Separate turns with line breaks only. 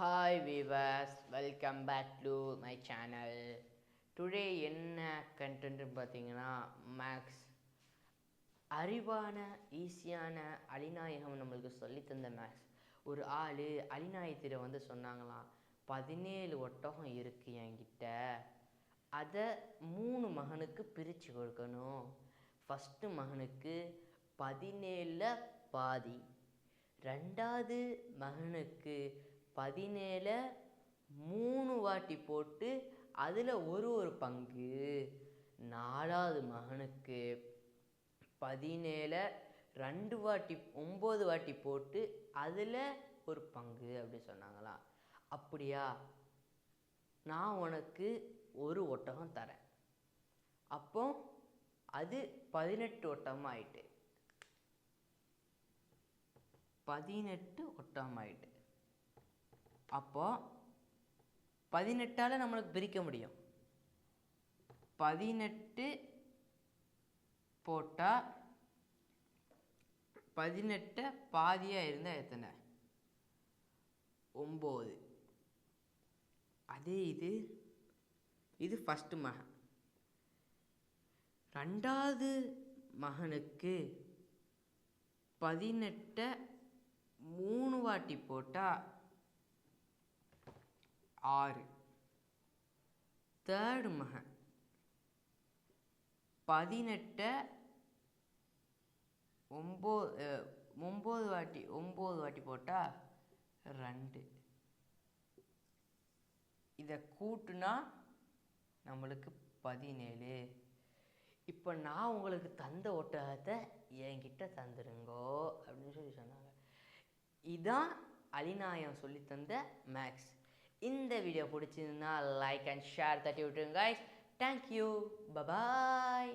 Hi viewers, welcome back to my channel. Today என்ன content பார்த்தீங்கன்னா maths அறிவான ஈஸியான அலிநாயகம் நம்மளுக்கு சொல்லித்தந்த மேக்ஸ். ஒரு ஆள் அலிநாயத்திட வந்து சொன்னாங்களாம், 17 ஒட்டகம் இருக்குது என்கிட்ட, அதை 3 மகனுக்கு பிரித்து கொடுக்கணும். ஃபஸ்ட்டு மகனுக்கு 17 பாதி, ரெண்டாவது மகனுக்கு 17 3 வாட்டி போட்டு அதில் ஒரு பங்கு, நாலாவது மகனுக்கு 17 2 வாட்டி 9 வாட்டி போட்டு அதில் ஒரு பங்கு அப்படி சொன்னாங்களாம். அப்படியா, நான் உனக்கு ஒரு ஒட்டகம் தரேன். அப்போ அது 18 ஒட்டகம் ஆயிட்டு, 18 ஒட்டகம் ஆயிட்டு. அப்போ 18ஆல் நம்மளுக்கு பிரிக்க முடியும். 18 போட்டால் 18 பாதியாக இருந்தால் எத்தனை? 9. அதே இது ஃபஸ்ட்டு மகன். ரெண்டாவது மகனுக்கு 18 3 வாட்டி போட்டால் 6. தேர்டு மகன் 18 9 வாட்டி போட்டால் 2. இதை கூட்டுனா நம்மளுக்கு 17. இப்போ நான் உங்களுக்கு தந்த ஒட்டகத்தை என்கிட்ட தந்துருங்கோ அப்படின்னு சொல்லி சொன்னாங்க. இதான் அலிநாயம் சொல்லி தந்த மேக்ஸ். இந்த வீடியோ பிடிச்சிருந்தா லைக் அண்ட் ஷேர் தட்டி விட்டுருங்க guys. Thank you. Bye bye.